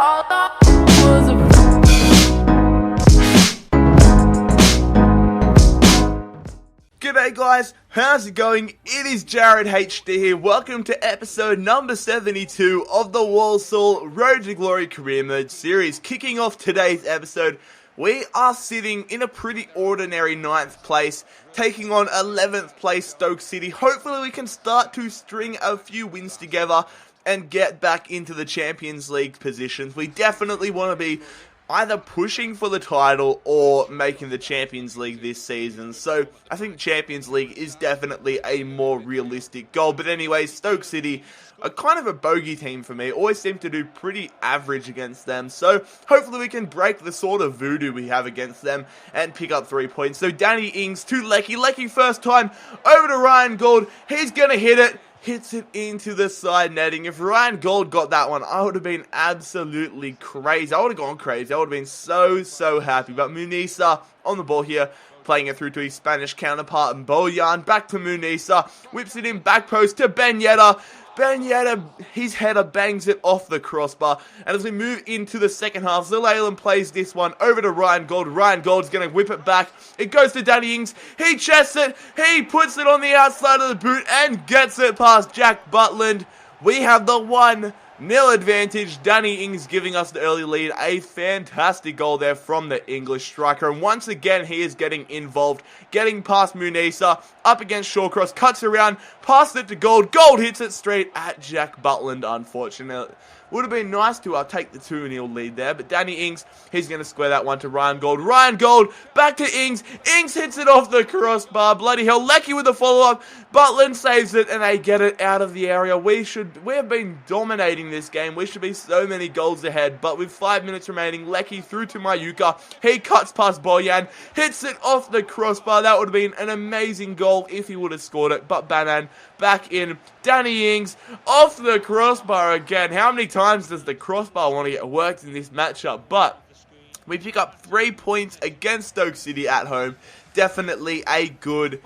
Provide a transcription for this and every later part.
G'day guys, how's it going? It is JarradHD here. Welcome to episode number 72 of the Walsall Road to Glory Career Mode series. Kicking off today's episode, we are sitting in a pretty ordinary 9th place, taking on 11th place Stoke City. Hopefully we can start to string a few wins together and get back into the Champions League positions. We definitely want to be either pushing for the title or making the Champions League this season. So I think Champions League is definitely a more realistic goal. But anyways, Stoke City are kind of a bogey team for me. Always seem to do pretty average against them. So hopefully we can break the sort of voodoo we have against them and pick up 3 points. So Danny Ings to Lecky. Lecky first time over to Ryan Gould. He's going to hit it. Hits it into the side netting. If Ryan Gould got that one, I would have been absolutely crazy. I would have gone crazy. I would have been so happy. But Munisa on the ball here, playing it through to his Spanish counterpart. And Bojan back to Munisa. Whips it in back post to Ben Yedder. Ben Yedder, his header bangs it off the crossbar. And as we move into the second half, Zelalem plays this one over to Ryan Gould. Ryan Gould's going to whip it back. It goes to Danny Ings. He chests it. He puts it on the outside of the boot and gets it past Jack Butland. We have the 1-0 advantage. Danny Ings giving us the early lead. A fantastic goal there from the English striker. And once again, he is getting involved. Getting past Munisa. Up against Shawcross. Cuts around. Passes it to Gould. Gould hits it straight at Jack Butland, unfortunately. Would have been nice to take the 2-0 lead there. But Danny Ings, he's going to square that one to Ryan Gould. Ryan Gould, back to Ings. Ings hits it off the crossbar. Bloody hell. Lecky with the follow-up. Butland saves it and they get it out of the area. We have been dominating this game. We should be so many goals ahead. But with 5 minutes remaining, Lecky through to MAYUKA. He cuts past Bojan. Hits it off the crossbar. That would have been an amazing goal if he would have scored it. But Banan back in. Danny Ings off the crossbar again. How many times does the crossbar want to get worked in this matchup? But we pick up 3 points against Stoke City at home. Definitely a good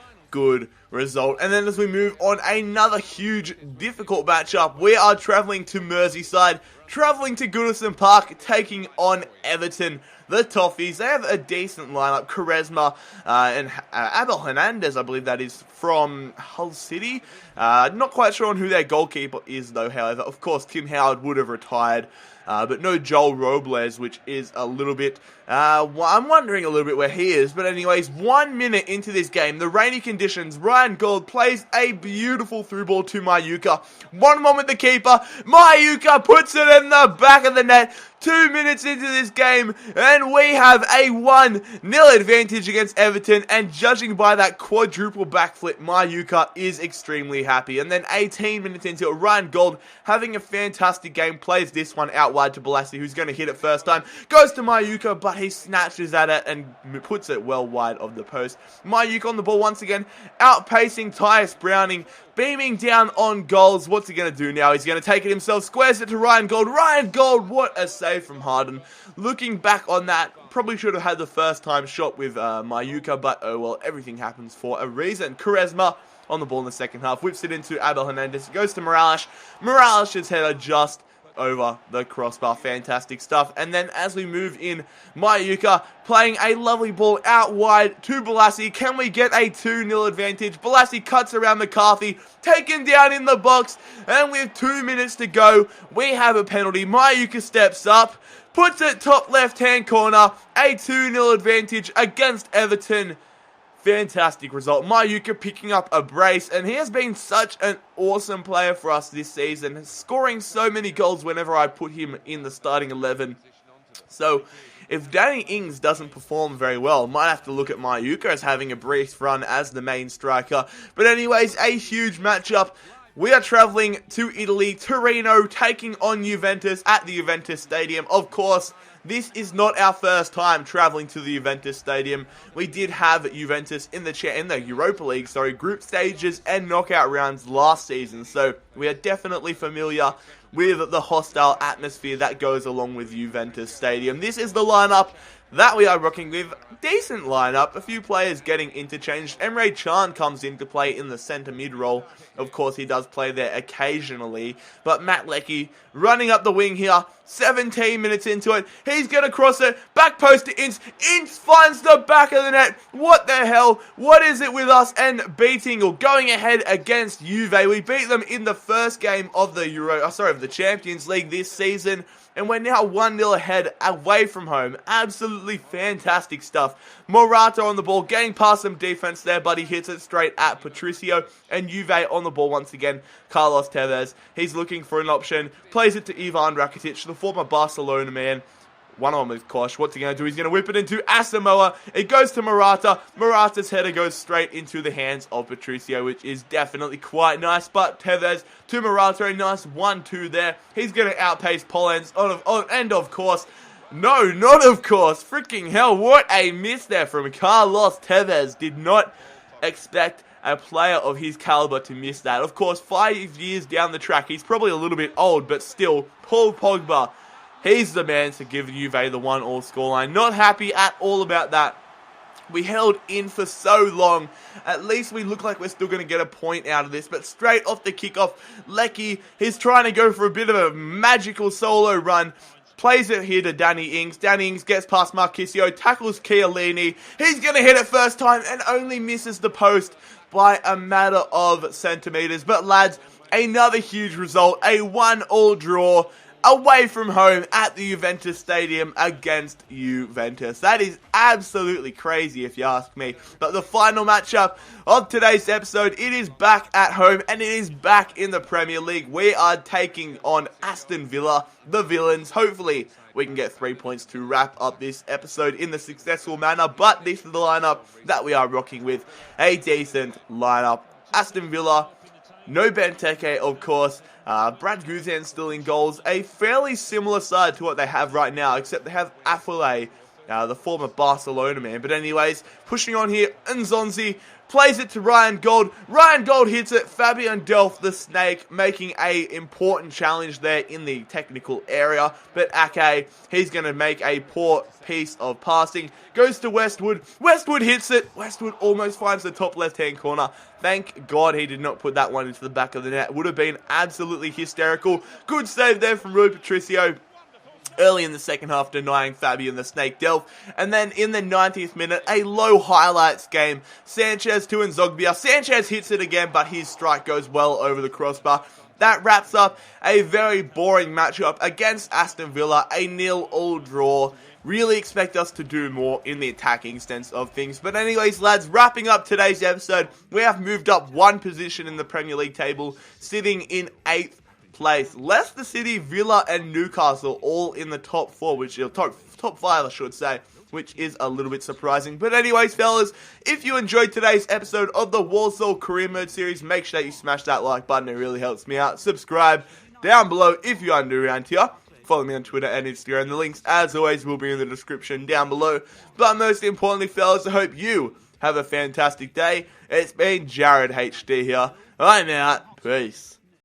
result. And then as we move on, another huge, difficult matchup. We are travelling to Merseyside, travelling to Goodison Park, taking on Everton. The Toffees, they have a decent lineup. Quaresma and Abel Hernandez, I believe that is, from Hull City. Not quite sure on who their goalkeeper is, though, however. Of course, Tim Howard would have retired. But no Joel Robles, which is a little bit... I'm wondering a little bit where he is. But anyways, 1 minute into this game, the rainy conditions, Ryan Gould plays a beautiful through ball to MAYUKA. 1-1 with the keeper. MAYUKA puts it in the back of the net. 2 minutes into this game, and we have a 1-0 advantage against Everton. And judging by that quadruple backflip, MAYUKA is extremely happy. And then 18 minutes into it, Ryan Gould having a fantastic game, plays this one out wide to Balassi, who's going to hit it first time. Goes to MAYUKA, but he snatches at it and puts it well wide of the post. MAYUKA on the ball once again, outpacing Tyus Browning, beaming down on goals. What's he going to do now? He's going to take it himself, squares it to Ryan Gould. Ryan Gould, what a save from Harden. Looking back on that, probably should have had the first time shot with MAYUKA, but oh well, everything happens for a reason. Quaresma on the ball in the second half, whips it into Abel Hernandez. It goes to Morales. Morales' header just over the crossbar. Fantastic stuff. And then as we move in, MAYUKA playing a lovely ball out wide to Balassi. Can we get a 2-0 advantage? Balassi cuts around McCarthy, taken down in the box, and with 2 minutes to go, we have a penalty. MAYUKA steps up, puts it top left-hand corner, a 2-0 advantage against Everton. Fantastic result. MAYUKA picking up a brace, and he has been such an awesome player for us this season, scoring so many goals whenever I put him in the starting 11. So, if Danny Ings doesn't perform very well, might have to look at MAYUKA as having a brief run as the main striker. But anyways, a huge matchup. We are travelling to Italy, Torino, taking on Juventus at the Juventus Stadium. Of course, this is not our first time travelling to the Juventus Stadium. We did have Juventus in the Europa League, group stages and knockout rounds last season. So we are definitely familiar with the hostile atmosphere that goes along with Juventus Stadium. This is the lineup that we are rocking with. Decent lineup, a few players getting interchanged. Emre Can comes into play in the centre mid role. Of course, he does play there occasionally. But Matt Leckie running up the wing here. 17 minutes into it, he's going to cross it, back post to Ince. Ince finds the back of the net. What the hell? What is it with us and beating or going ahead against Juve? We beat them in the first game of the Champions League this season, and we're now 1-0 ahead away from home. Absolutely fantastic stuff. Morata on the ball, getting past some defense there, but he hits it straight at Patricio. And Juve on the ball once again. Carlos Tevez, he's looking for an option. Plays it to Ivan Rakitic, the former Barcelona man. One on with Kosh. What's he going to do? He's going to whip it into Asamoah. It goes to Morata. Morata's header goes straight into the hands of Patricio, which is definitely quite nice. But Tevez to Morata, a nice 1-2 there. He's going to outpace Pollens. And of course, no, not of course. Freaking hell, what a miss there from Carlos Tevez. Did not expect a player of his caliber to miss that. Of course, 5 years down the track, he's probably a little bit old, but still, Paul Pogba, he's the man to give Juve the 1-1 scoreline. Not happy at all about that. We held in for so long. At least we look like we're still going to get a point out of this. But straight off the kickoff, Lecky, he's trying to go for a bit of a magical solo run. Plays it here to Danny Ings. Danny Ings gets past Marchisio, tackles Chiellini. He's going to hit it first time and only misses the post by a matter of centimeters. But lads, another huge result. A 1-1 draw away from home at the Juventus Stadium against Juventus. That is absolutely crazy if you ask me. But the final matchup of today's episode, it is back at home and it is back in the Premier League. We are taking on Aston Villa, the villains. Hopefully we can get 3 points to wrap up this episode in the successful manner. But this is the lineup that we are rocking with. A decent lineup. Aston Villa, no Benteke, of course. Brad Guzan still in goals. A fairly similar side to what they have right now, except they have Affolay, the former Barcelona man. But anyways, pushing on here, Nzonzi plays it to Ryan Gold. Ryan Gold hits it. Fabian Delph, the snake, making a important challenge there in the technical area. But Ake, he's going to make a poor piece of passing. Goes to Westwood. Westwood hits it. Westwood almost finds the top left-hand corner. Thank God he did not put that one into the back of the net. Would have been absolutely hysterical. Good save there from Rui Patricio early in the second half, denying Fabian the Snake Delph. And then in the 90th minute, a low highlights game. Sanchez to Nzogbia. Sanchez hits it again, but his strike goes well over the crossbar. That wraps up a very boring matchup against Aston Villa. A 0-0 draw. Really expect us to do more in the attacking sense of things. But anyways, lads, wrapping up today's episode, we have moved up one position in the Premier League table, sitting in 8th place. Leicester City, Villa, and Newcastle all in the top 4, which is top 5, I should say, which is a little bit surprising. But anyways, fellas, if you enjoyed today's episode of the Walsall Career Mode series, make sure you smash that like button. It really helps me out. Subscribe down below if you are new around here. Follow me on Twitter and Instagram. The links, as always, will be in the description down below. But most importantly, fellas, I hope you have a fantastic day. It's been JarradHD here. I'm out. Peace.